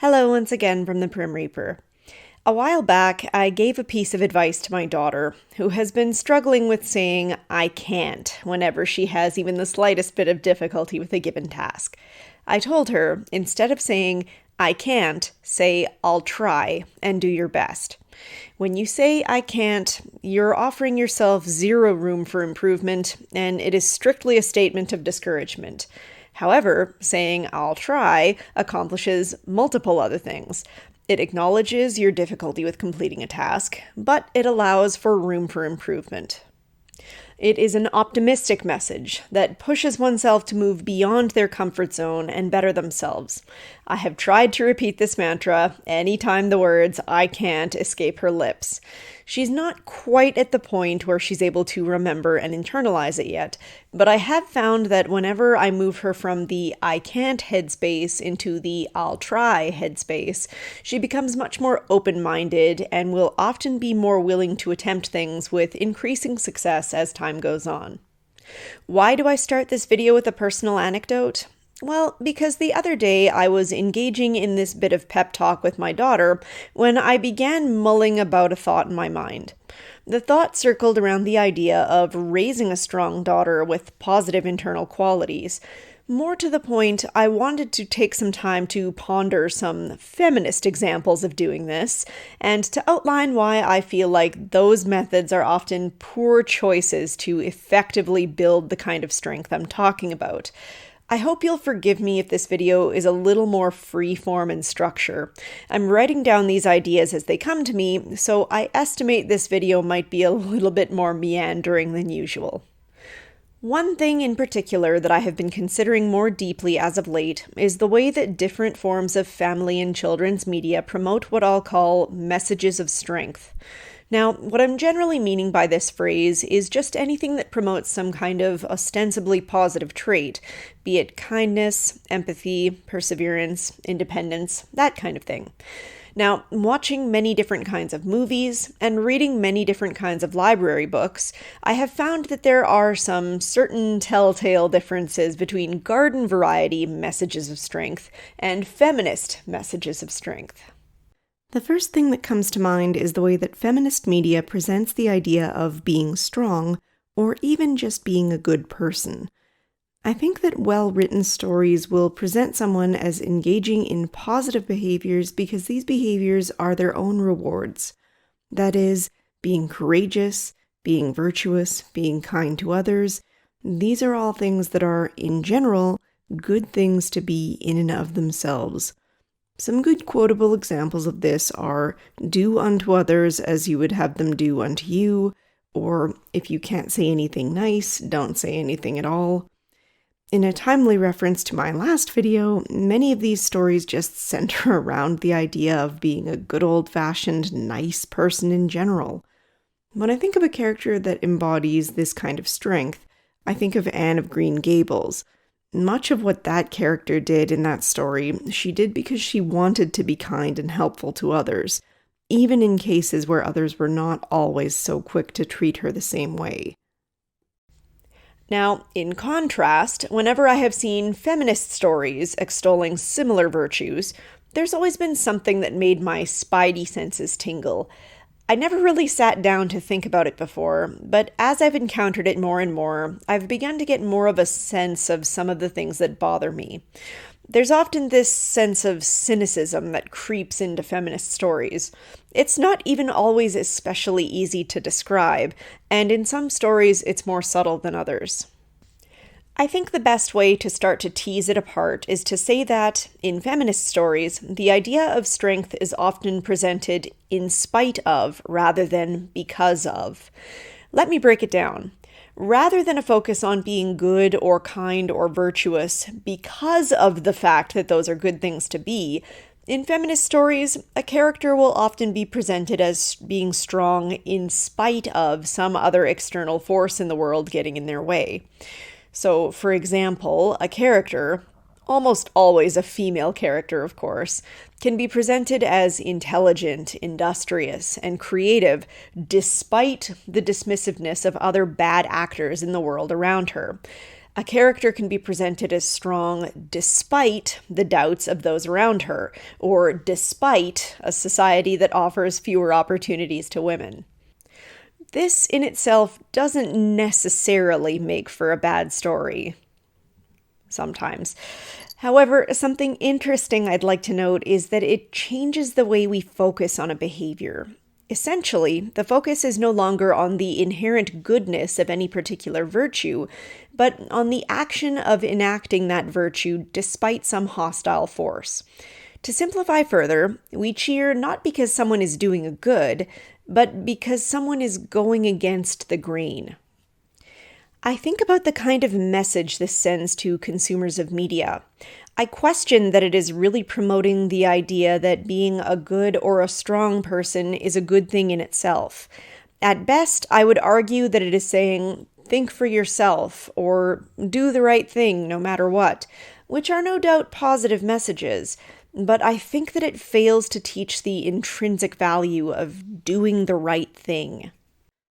Hello once again from the Prim Reaper. A while back, I gave a piece of advice to my daughter, who has been struggling with saying, I can't, whenever she has even the slightest bit of difficulty with a given task. I told her, instead of saying, I can't, say, I'll try, and do your best. When you say, I can't, you're offering yourself zero room for improvement, and it is strictly a statement of discouragement. However, saying, I'll try, accomplishes multiple other things. It acknowledges your difficulty with completing a task, but it allows for room for improvement. It is an optimistic message that pushes oneself to move beyond their comfort zone and better themselves. I have tried to repeat this mantra anytime the words I can't escape her lips. She's not quite at the point where she's able to remember and internalize it yet, but I have found that whenever I move her from the I can't headspace into the I'll try headspace, she becomes much more open-minded and will often be more willing to attempt things with increasing success as time goes on. Why do I start this video with a personal anecdote? Well, because the other day I was engaging in this bit of pep talk with my daughter when I began mulling about a thought in my mind. The thought circled around the idea of raising a strong daughter with positive internal qualities. More to the point, I wanted to take some time to ponder some feminist examples of doing this, and to outline why I feel like those methods are often poor choices to effectively build the kind of strength I'm talking about. I hope you'll forgive me if this video is a little more free-form in structure. I'm writing down these ideas as they come to me, so I estimate this video might be a little bit more meandering than usual. One thing in particular that I have been considering more deeply as of late is the way that different forms of family and children's media promote what I'll call messages of strength. Now, what I'm generally meaning by this phrase is just anything that promotes some kind of ostensibly positive trait, be it kindness, empathy, perseverance, independence, that kind of thing. Now, watching many different kinds of movies and reading many different kinds of library books, I have found that there are some certain telltale differences between garden variety messages of strength and feminist messages of strength. The first thing that comes to mind is the way that feminist media presents the idea of being strong, or even just being a good person. I think that well-written stories will present someone as engaging in positive behaviors because these behaviors are their own rewards. That is, being courageous, being virtuous, being kind to others. These are all things that are, in general, good things to be in and of themselves. Some good quotable examples of this are, do unto others as you would have them do unto you, or if you can't say anything nice, don't say anything at all. In a timely reference to my last video, many of these stories just center around the idea of being a good old-fashioned nice person in general. When I think of a character that embodies this kind of strength, I think of Anne of Green Gables. Much of what that character did in that story, she did because she wanted to be kind and helpful to others, even in cases where others were not always so quick to treat her the same way. Now, in contrast, whenever I have seen feminist stories extolling similar virtues, there's always been something that made my spidey senses tingle. I never really sat down to think about it before, but as I've encountered it more and more, I've begun to get more of a sense of some of the things that bother me. There's often this sense of cynicism that creeps into feminist stories. It's not even always especially easy to describe, and in some stories it's more subtle than others. I think the best way to start to tease it apart is to say that, in feminist stories, the idea of strength is often presented in spite of rather than because of. Let me break it down. Rather than a focus on being good or kind or virtuous because of the fact that those are good things to be, in feminist stories, a character will often be presented as being strong in spite of some other external force in the world getting in their way. So, for example, a character, almost always a female character of course, can be presented as intelligent, industrious, and creative despite the dismissiveness of other bad actors in the world around her. A character can be presented as strong despite the doubts of those around her, or despite a society that offers fewer opportunities to women. This in itself doesn't necessarily make for a bad story. Sometimes. However, something interesting I'd like to note is that it changes the way we focus on a behavior. Essentially, the focus is no longer on the inherent goodness of any particular virtue, but on the action of enacting that virtue despite some hostile force. To simplify further, we cheer not because someone is doing a good, but because someone is going against the grain. I think about the kind of message this sends to consumers of media. I question that it is really promoting the idea that being a good or a strong person is a good thing in itself. At best, I would argue that it is saying, think for yourself, or do the right thing no matter what, which are no doubt positive messages, but I think that it fails to teach the intrinsic value of doing the right thing.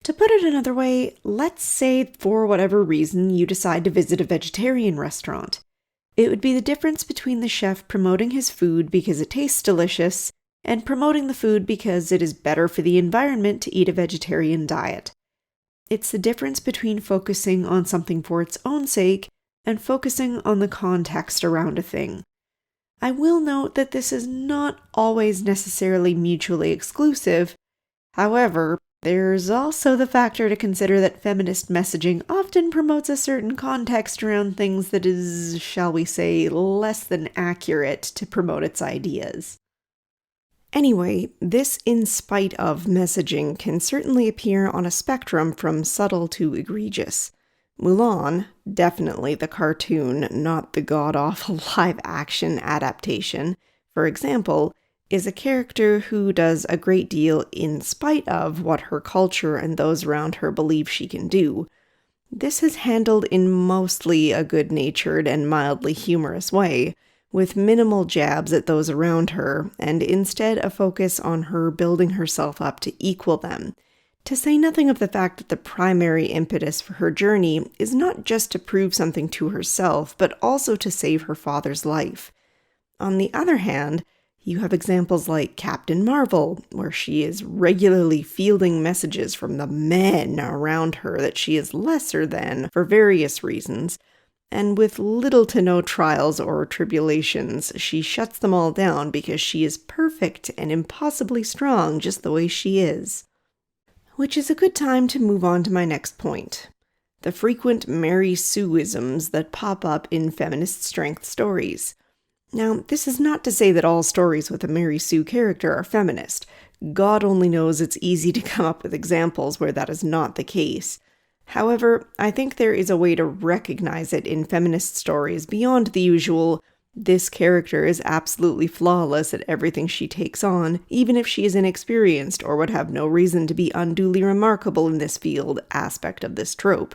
To put it another way, let's say for whatever reason you decide to visit a vegetarian restaurant. It would be the difference between the chef promoting his food because it tastes delicious and promoting the food because it is better for the environment to eat a vegetarian diet. It's the difference between focusing on something for its own sake and focusing on the context around a thing. I will note that this is not always necessarily mutually exclusive. However, there's also the factor to consider that feminist messaging often promotes a certain context around things that is, shall we say, less than accurate to promote its ideas. Anyway, this in spite of messaging can certainly appear on a spectrum from subtle to egregious. Mulan, definitely the cartoon, not the god-awful live-action adaptation, for example, is a character who does a great deal in spite of what her culture and those around her believe she can do. This is handled in mostly a good-natured and mildly humorous way, with minimal jabs at those around her, and instead a focus on her building herself up to equal them, to say nothing of the fact that the primary impetus for her journey is not just to prove something to herself, but also to save her father's life. On the other hand, you have examples like Captain Marvel, where she is regularly fielding messages from the men around her that she is lesser than for various reasons, and with little to no trials or tribulations, she shuts them all down because she is perfect and impossibly strong just the way she is. Which is a good time to move on to my next point. The frequent Mary Sue-isms that pop up in feminist strength stories. Now, this is not to say that all stories with a Mary Sue character are feminist. God only knows it's easy to come up with examples where that is not the case. However, I think there is a way to recognize it in feminist stories beyond the usual, this character is absolutely flawless at everything she takes on, even if she is inexperienced or would have no reason to be unduly remarkable in this field aspect of this trope.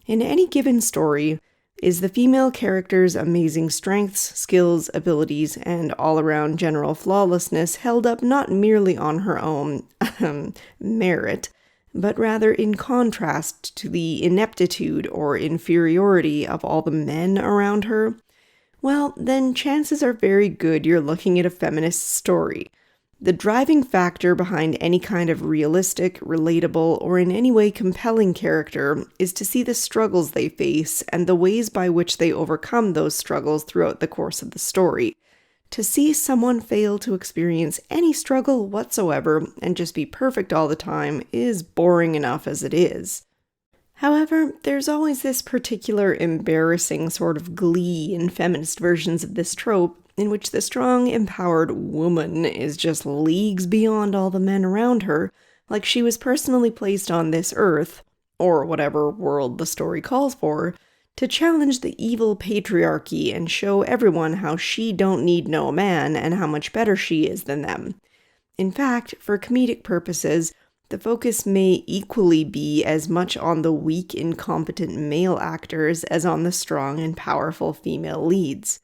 In any given story, is the female character's amazing strengths, skills, abilities, and all-around general flawlessness held up not merely on her own merit, but rather in contrast to the ineptitude or inferiority of all the men around her? Well, then chances are very good you're looking at a feminist story. The driving factor behind any kind of realistic, relatable, or in any way compelling character is to see the struggles they face and the ways by which they overcome those struggles throughout the course of the story. To see someone fail to experience any struggle whatsoever and just be perfect all the time is boring enough as it is. However, there's always this particular embarrassing sort of glee in feminist versions of this trope, in which the strong, empowered woman is just leagues beyond all the men around her, like she was personally placed on this earth, or whatever world the story calls for, to challenge the evil patriarchy and show everyone how she don't need no man and how much better she is than them. In fact, for comedic purposes, the focus may equally be as much on the weak, incompetent male actors as on the strong and powerful female leads.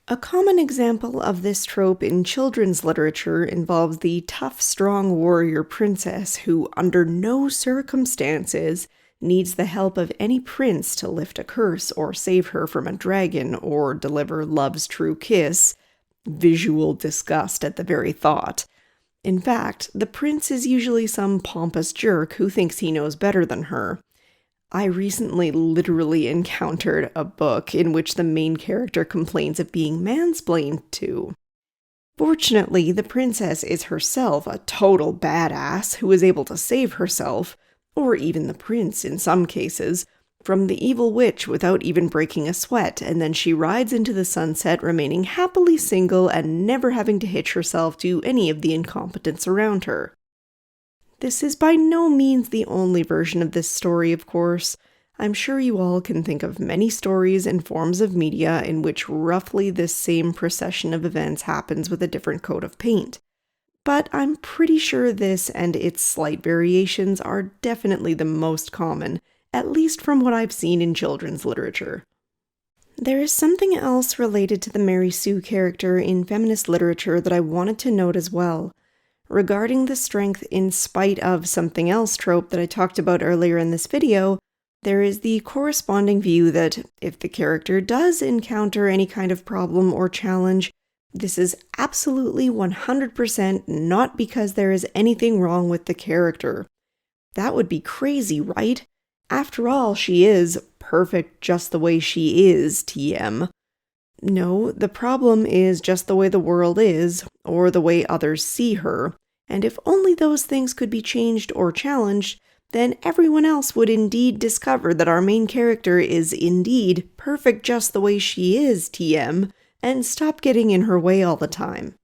A common example of this trope in children's literature involves the tough, strong warrior princess who, under no circumstances, needs the help of any prince to lift a curse or save her from a dragon or deliver love's true kiss. Visual disgust at the very thought. In fact, the prince is usually some pompous jerk who thinks he knows better than her. I recently literally encountered a book in which the main character complains of being mansplained to. Fortunately, the princess is herself a total badass who is able to save herself, or even the prince in some cases, from the evil witch without even breaking a sweat, and then she rides into the sunset remaining happily single and never having to hitch herself to any of the incompetents around her. This is by no means the only version of this story, of course. I'm sure you all can think of many stories and forms of media in which roughly this same procession of events happens with a different coat of paint. But I'm pretty sure this and its slight variations are definitely the most common, at least from what I've seen in children's literature. There is something else related to the Mary Sue character in feminist literature that I wanted to note as well. Regarding the strength in spite of something else trope that I talked about earlier in this video, there is the corresponding view that if the character does encounter any kind of problem or challenge, this is absolutely 100% not because there is anything wrong with the character. That would be crazy, right? After all, she is perfect just the way she is, TM. No, the problem is just the way the world is, or the way others see her, and if only those things could be changed or challenged, then everyone else would indeed discover that our main character is indeed perfect just the way she is, TM, and stop getting in her way all the time.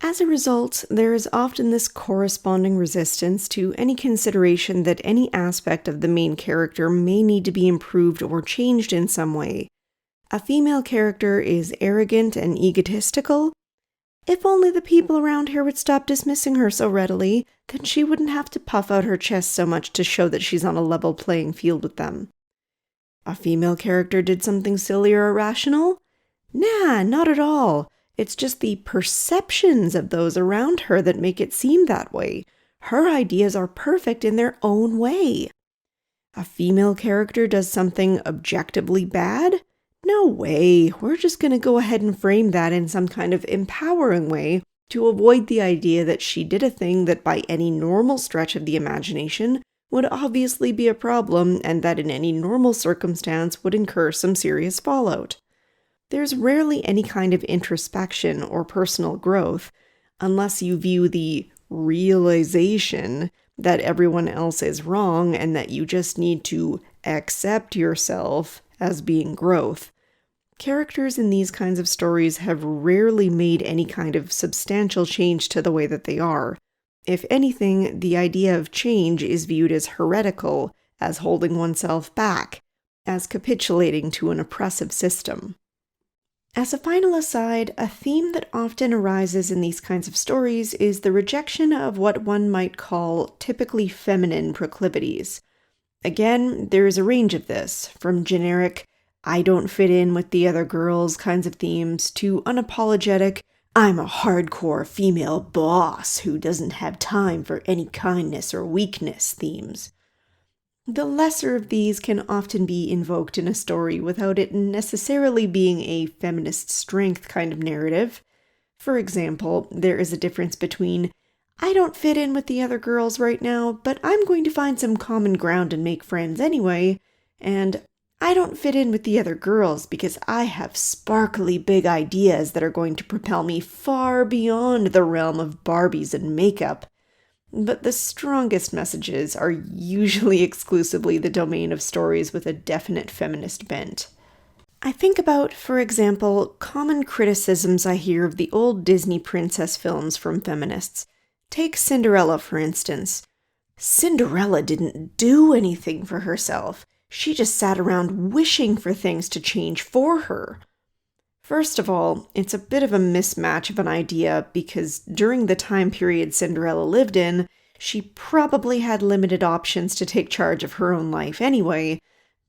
As a result, there is often this corresponding resistance to any consideration that any aspect of the main character may need to be improved or changed in some way. A female character is arrogant and egotistical. If only the people around her would stop dismissing her so readily, then she wouldn't have to puff out her chest so much to show that she's on a level playing field with them. A female character did something silly or irrational? Nah, not at all. It's just the perceptions of those around her that make it seem that way. Her ideas are perfect in their own way. A female character does something objectively bad? No way. We're just going to go ahead and frame that in some kind of empowering way to avoid the idea that she did a thing that by any normal stretch of the imagination would obviously be a problem and that in any normal circumstance would incur some serious fallout. There's rarely any kind of introspection or personal growth, unless you view the realization that everyone else is wrong and that you just need to accept yourself as being growth. Characters in these kinds of stories have rarely made any kind of substantial change to the way that they are. If anything, the idea of change is viewed as heretical, as holding oneself back, as capitulating to an oppressive system. As a final aside, a theme that often arises in these kinds of stories is the rejection of what one might call typically feminine proclivities. Again, there is a range of this, from generic, I don't fit in with the other girls kinds of themes, to unapologetic, I'm a hardcore female boss who doesn't have time for any kindness or weakness themes. The lesser of these can often be invoked in a story without it necessarily being a feminist strength kind of narrative. For example, there is a difference between, I don't fit in with the other girls right now, but I'm going to find some common ground and make friends anyway, and I don't fit in with the other girls because I have sparkly big ideas that are going to propel me far beyond the realm of Barbies and makeup. But the strongest messages are usually exclusively the domain of stories with a definite feminist bent. I think about, for example, common criticisms I hear of the old Disney princess films from feminists. Take Cinderella, for instance. Cinderella didn't do anything for herself. She just sat around wishing for things to change for her. First of all, it's a bit of a mismatch of an idea because during the time period Cinderella lived in, she probably had limited options to take charge of her own life anyway.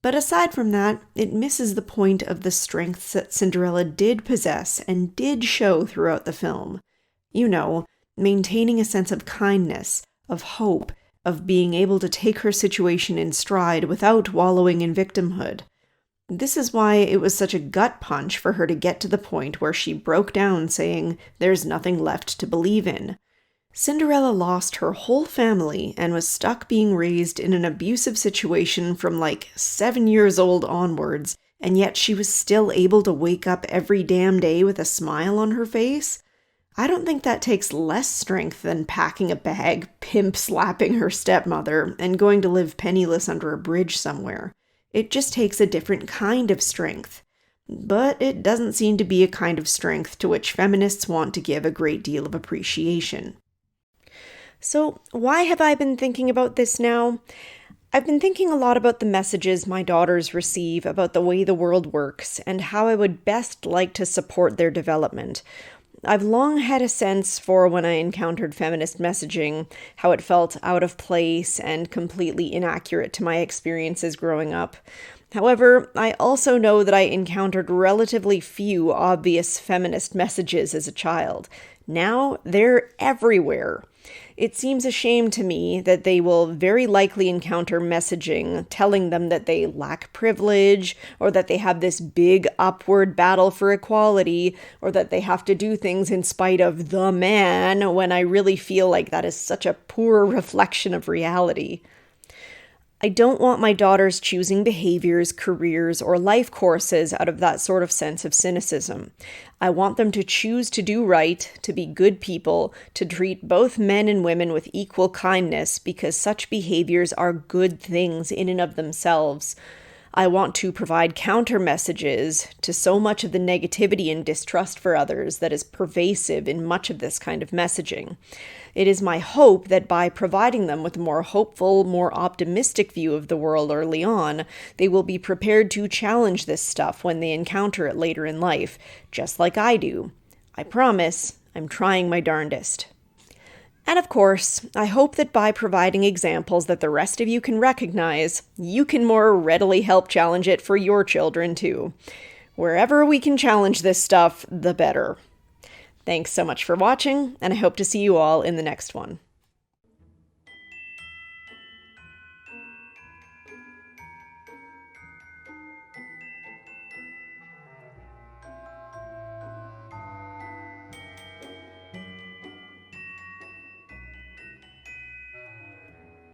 But aside from that, it misses the point of the strengths that Cinderella did possess and did show throughout the film. You know, maintaining a sense of kindness, of hope, of being able to take her situation in stride without wallowing in victimhood. This is why it was such a gut punch for her to get to the point where she broke down saying, "There's nothing left to believe in." Cinderella lost her whole family and was stuck being raised in an abusive situation from 7 years old onwards, and yet she was still able to wake up every damn day with a smile on her face. I don't think that takes less strength than packing a bag, pimp slapping her stepmother, and going to live penniless under a bridge somewhere. It just takes a different kind of strength. But it doesn't seem to be a kind of strength to which feminists want to give a great deal of appreciation. So, why have I been thinking about this now? I've been thinking a lot about the messages my daughters receive about the way the world works and how I would best like to support their development. I've long had a sense for when I encountered feminist messaging, how it felt out of place and completely inaccurate to my experiences growing up. However, I also know that I encountered relatively few obvious feminist messages as a child. Now, they're everywhere. It seems a shame to me that they will very likely encounter messaging telling them that they lack privilege, or that they have this big upward battle for equality, or that they have to do things in spite of the man, when I really feel like that is such a poor reflection of reality. I don't want my daughters choosing behaviors, careers, or life courses out of that sort of sense of cynicism. I want them to choose to do right, to be good people, to treat both men and women with equal kindness, because such behaviors are good things in and of themselves. I want to provide counter messages to so much of the negativity and distrust for others that is pervasive in much of this kind of messaging. It is my hope that by providing them with a more hopeful, more optimistic view of the world early on, they will be prepared to challenge this stuff when they encounter it later in life, just like I do. I promise, I'm trying my darndest. And of course, I hope that by providing examples that the rest of you can recognize, you can more readily help challenge it for your children too. Wherever we can challenge this stuff, the better. Thanks so much for watching, and I hope to see you all in the next one.